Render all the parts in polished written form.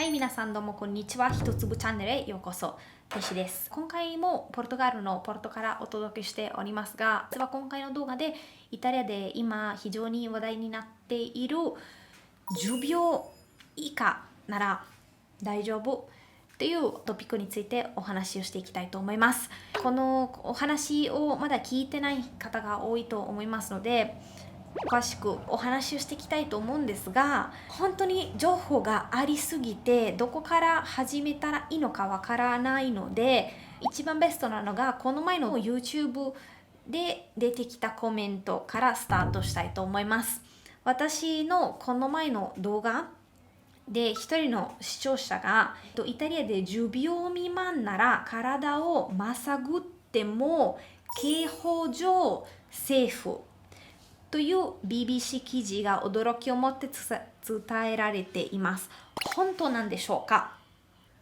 はい、皆さんどうもこんにちは。ひとつぶチャンネルへようこそ。テシです。今回もポルトガルのポルトからお届けしておりますが、実は今回の動画でイタリアで今非常に話題になっている10秒以下なら大丈夫というトピックについてお話をしていきたいと思います。このお話をまだ聞いてない方が多いと思いますので、詳しくお話をしていきたいと思うんですが、本当に情報がありすぎてどこから始めたらいいのかわからないので、一番ベストなのがこの前の YouTube で出てきたコメントからスタートしたいと思います。私のこの前の動画で一人の視聴者がイタリアで10秒未満なら体をまさぐっても刑法上セーフという BBC 記事が驚きを持って伝えられています。本当なんでしょうか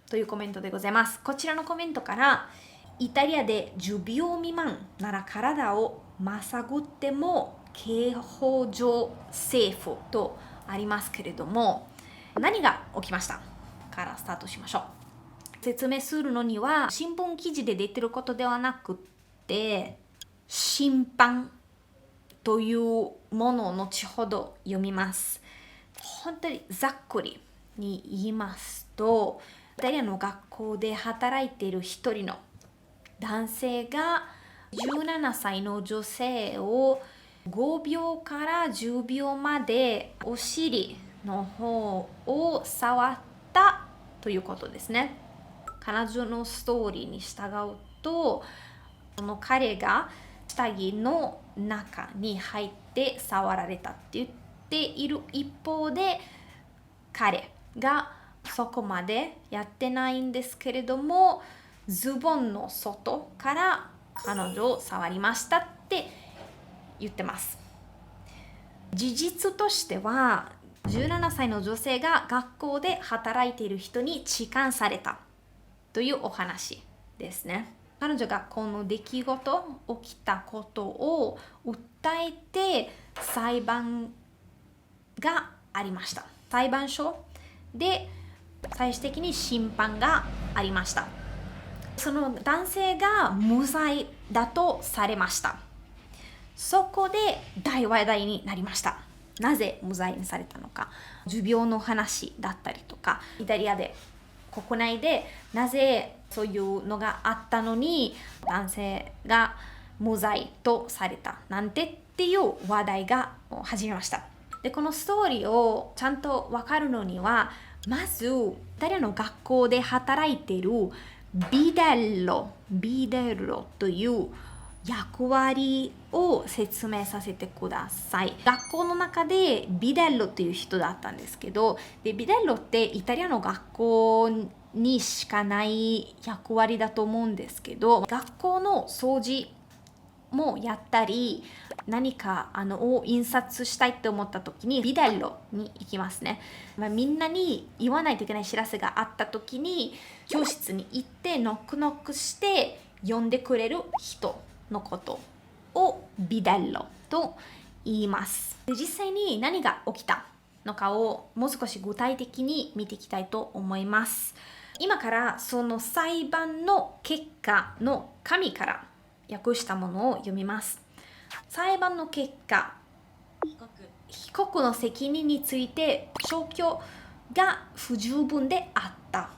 というコメントでございます。こちらのコメントからイタリアで10秒未満なら体をまさぐっても刑法上セーフとありますけれども、何が起きましたからスタートしましょう。説明するのには新聞記事で出てることではなくて審判というものを後ほど読みます。本当にざっくりに言いますと、イタリアの学校で働いている一人の男性が17歳の女性を5秒から10秒までお尻の方を触ったということですね。彼女のストーリーに従うと、その彼が下着の中に入って触られたって言っている一方で、彼がそこまでやってないんですけれども、ズボンの外から彼女を触りましたって言ってます。事実としては17歳の女性が学校で働いている人に痴漢されたというお話ですね。彼女がこの出来事、起きたことを訴えて裁判がありました。裁判所で最終的に審判がありました。その男性が無罪だとされました。そこで大話題になりました。なぜ無罪にされたのか、持病の話だったりとか、イタリアで国内でなぜそういうのがあったのに男性が無罪とされたなんてっていう話題が始めました。でこのストーリーをちゃんと分かるのには、まずイタリアの学校で働いているビデロという役割を説明させてください。学校の中でビデロという人だったんですけど、でビデロってイタリアの学校にしかない役割だと思うんですけど、学校の掃除もやったり、何かを印刷したいって思った時にビデロに行きますね。みんなに言わないといけない知らせがあった時に教室に行ってノックノックして呼んでくれる人のことをビデロと言います。で実際に何が起きたのかをもう少し具体的に見ていきたいと思います。今からその裁判の結果の紙から訳したものを読みます。裁判の結果、被告の責任について証拠が不十分であった。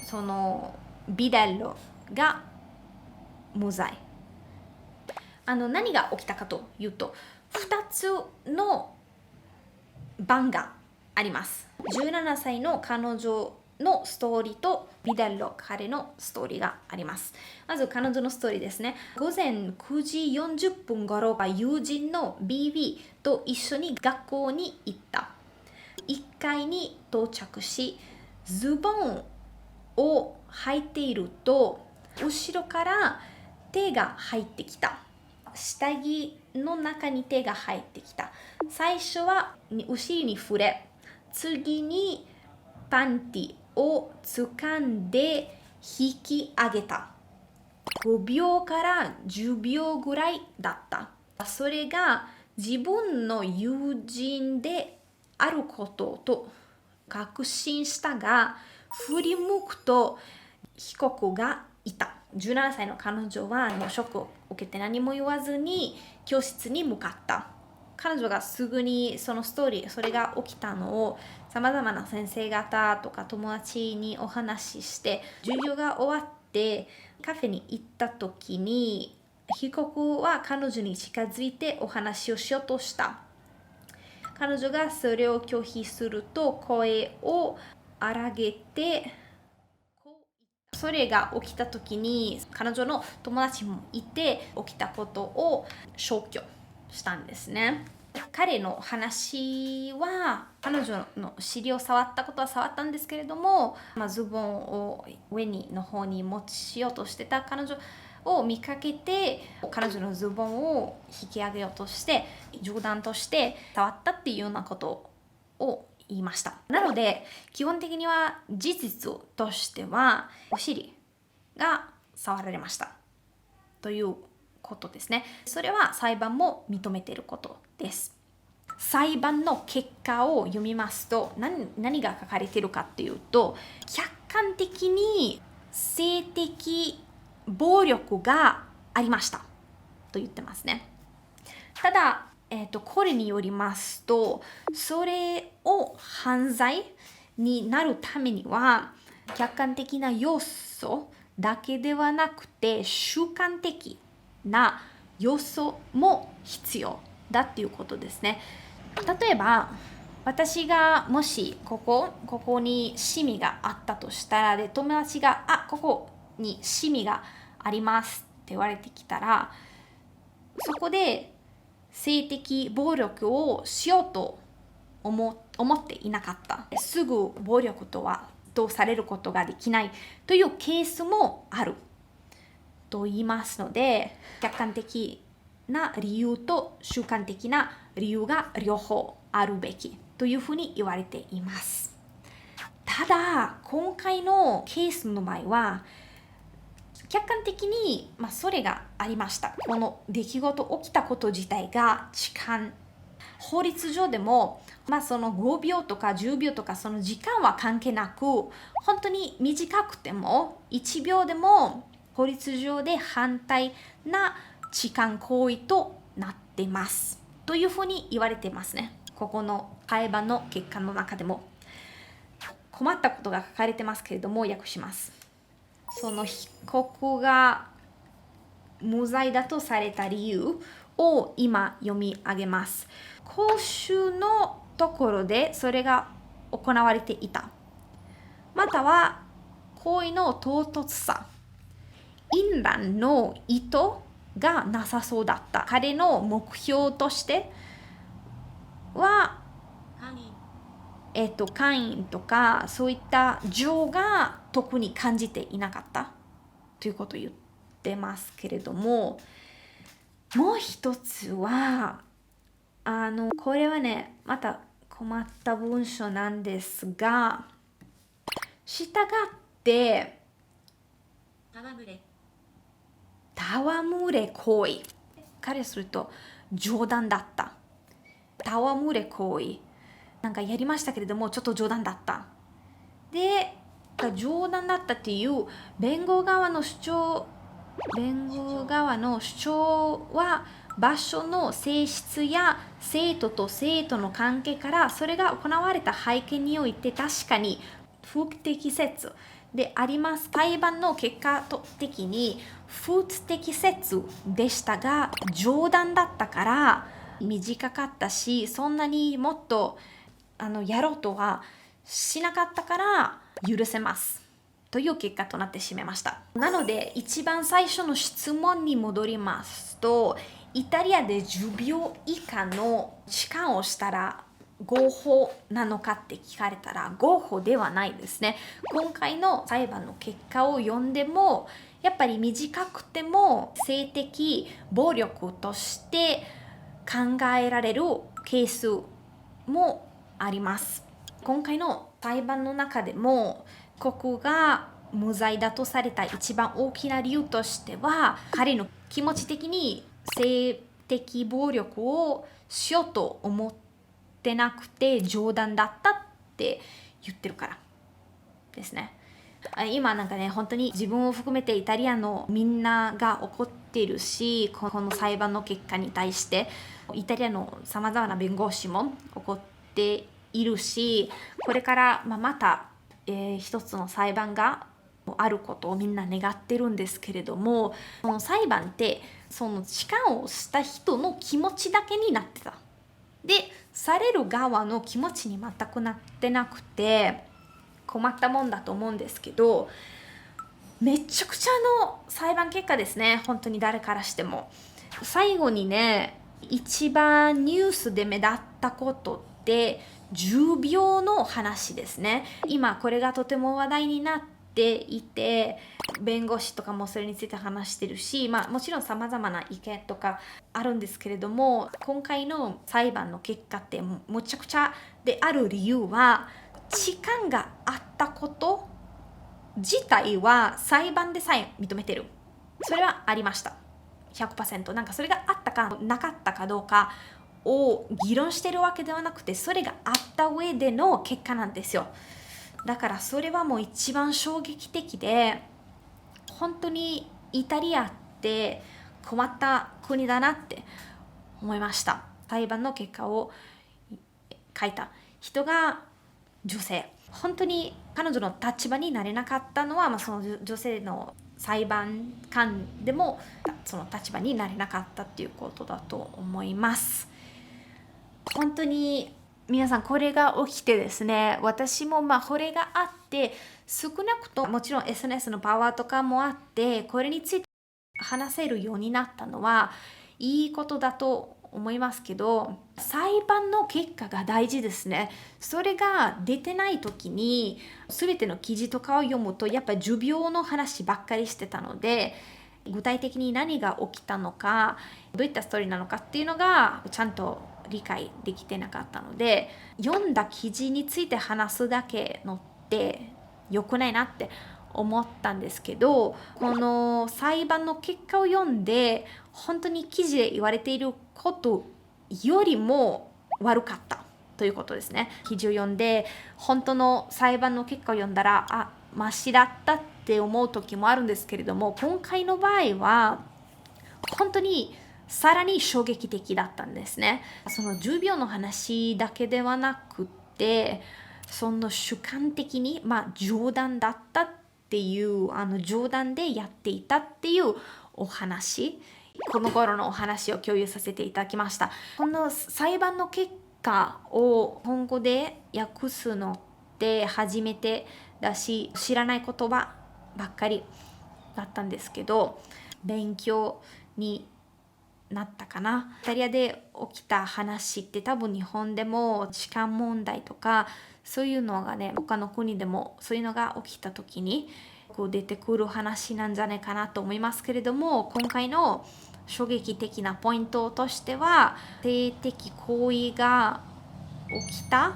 そのビデロが無罪。何が起きたかというと、2つの番があります。17歳の彼女のストーリーとビデロ彼のストーリーがあります。まず彼女のストーリーですね。午前9時40分頃は友人の BB と一緒に学校に行った。1階に到着し、ズボンを履いていると後ろから手が入ってきた。下着の中に手が入ってきた。最初はお尻に触れ、次にパンティを掴んで引き上げた。5秒から10秒ぐらいだった。それが自分の友人であることと確信したが、振り向くと被告がいた。17歳の彼女はもうショックを受けて何も言わずに教室に向かった。彼女がすぐにそのストーリー、それが起きたのをさまざまな先生方とか友達にお話しして、授業が終わってカフェに行った時に被告は彼女に近づいてお話をしようとした。彼女がそれを拒否すると声を荒げて、それが起きた時に彼女の友達もいて、起きたことを消去したんですね。彼の話は彼女の尻を触ったことは触ったんですけれども、ズボンを上の方に持ちようとしてた彼女を見かけて、彼女のズボンを引き上げようとして冗談として触ったっていうようなことを言いました。なので基本的には事実としてはお尻が触られましたということですね。それは裁判も認めていることです。裁判の結果を読みますと、何が書かれているかっていうと、客観的に性的暴力がありましたと言ってますね。ただ、これによりますと、それを犯罪になるためには客観的な要素だけではなくて主観的な要素も必要だっていうことですね。例えば私がもしここにシミがあったとしたら、で友達がここにシミがありますって言われてきたら、そこで性的暴力をしようと思っていなかった。すぐ暴力とされることができないというケースもあると言いますので、客観的な理由と主観的な理由が両方あるべきというふうに言われています。ただ今回のケースの場合は客観的に、それがありました。この出来事起きたこと自体が痴漢。法律上でも、その5秒とか10秒とかその時間は関係なく、本当に短くても1秒でも法律上で反対な痴漢行為となっていますというふうに言われていますね。ここの裁判の結果の中でも困ったことが書かれてますけれども、訳します。その被告が無罪だとされた理由を今読み上げます。公衆のところでそれが行われていた。または行為の唐突さ、淫乱の意図がなさそうだった。彼の目標としては会員とかそういった情が特に感じていなかったということを言ってますけれども、もう一つはこれはねまた困った文章なんですが、従って戯れ行為、彼すると冗談だった。戯れ行為なんかやりましたけれどもちょっと冗談だった。で冗談だったっていう弁護側の主張は場所の性質や生徒と生徒の関係からそれが行われた背景において確かに不適切であります。裁判の結果的に不適切でしたが、冗談だったから短かったし、そんなにもっとやろうとはしなかったから許せますという結果となってしまいました。なので一番最初の質問に戻りますと、イタリアで10秒以下の痴漢をしたら合法なのかって聞かれたら合法ではないですね。今回の裁判の結果を読んでもやっぱり短くても性的暴力として考えられるケースもあります。今回の裁判の中でも被告が無罪だとされた一番大きな理由としては、彼の気持ち的に性的暴力をしようと思ってなくて冗談だったって言ってるからですね。今なんかね、本当に自分を含めてイタリアのみんなが怒っているし、この裁判の結果に対してイタリアのさまざまな弁護士も怒っているし、これからまた、一つの裁判があることをみんな願ってるんですけれども、その裁判ってその痴漢をした人の気持ちだけになってた。で、される側の気持ちに全くなってなくて困ったもんだと思うんですけど、めちゃくちゃの裁判結果ですね。本当に誰からしても。最後にね、一番ニュースで目立ったことって重病の話ですね。今これがとても話題になっていて、弁護士とかもそれについて話してるし、もちろんさまざまな意見とかあるんですけれども、今回の裁判の結果ってむちゃくちゃである理由は、痴漢があったこと自体は裁判でさえ認めてる。それはありました。100%。なんかそれがあったかなかったかどうかを議論してるわけではなくて、それがあった上での結果なんですよ。だからそれはもう一番衝撃的で、本当にイタリアって困った国だなって思いました。裁判の結果を書いた人が女性。本当に彼女の立場になれなかったのは、その女性の裁判官でもその立場になれなかったっていうことだと思います。本当に皆さん、これが起きてですね、私もこれがあって、少なくとももちろん SNS のパワーとかもあって、これについて話せるようになったのはいいことだと思いますけど、裁判の結果が大事ですね。それが出てない時に全ての記事とかを読むと、やっぱり重病の話ばっかりしてたので、具体的に何が起きたのか、どういったストーリーなのかっていうのがちゃんと理解できてなかったので、読んだ記事について話すだけのって良くないなって思ったんですけど、この裁判の結果を読んで本当に記事で言われていることよりも悪かったということですね。記事を読んで本当の裁判の結果を読んだらマシだったって思う時もあるんですけれども、今回の場合は本当にさらに衝撃的だったんですね。その10秒の話だけではなくて、その主観的に冗談だったっていう冗談でやっていたっていうお話、この頃のお話を共有させていただきました。この裁判の結果を今後で訳すのって初めてだし、知らない言葉ばっかりだったんですけど、勉強になったかな。イタリアで起きた話って多分日本でも痴漢問題とかそういうのがね、他の国でもそういうのが起きた時に出てくる話なんじゃないかなと思いますけれども、今回の衝撃的なポイントとしては、性的行為が起きた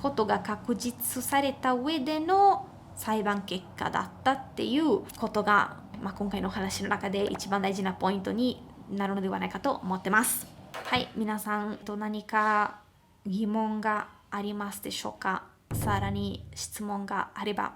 ことが確実された上での裁判結果だったっていうことが、今回の話の中で一番大事なポイントになるのではないかと思ってます。はい、皆さんと何か疑問がありますでしょうか。さらに質問があれば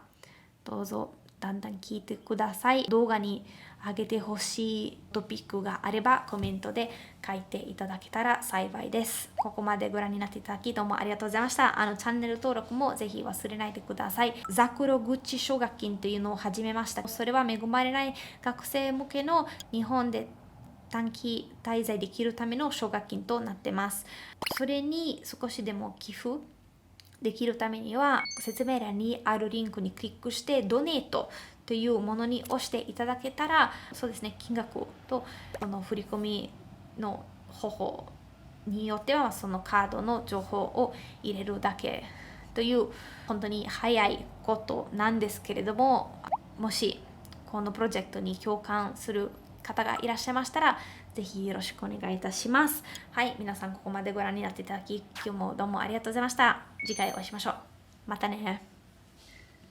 どうぞだんだん聞いてください。動画に上げてほしいトピックがあればコメントで書いていただけたら幸いです。ここまでご覧になっていただきどうもありがとうございました。チャンネル登録もぜひ忘れないでください。ザクロ口奨学金というのを始めました。それは恵まれない学生向けの日本で短期滞在できるための奨学金となってます。それに少しでも寄付できるためには、説明欄にあるリンクにクリックしてドネートというものに押していただけたら、そうですね、金額とこの振り込みの方法によってはそのカードの情報を入れるだけという本当に早いことなんですけれども、もしこのプロジェクトに共感する方がいらっしゃいましたら、ぜひよろしくお願いいたします。はい、皆さんここまでご覧になっていただき、今日もどうもありがとうございました。次回お会いしましょう。またね。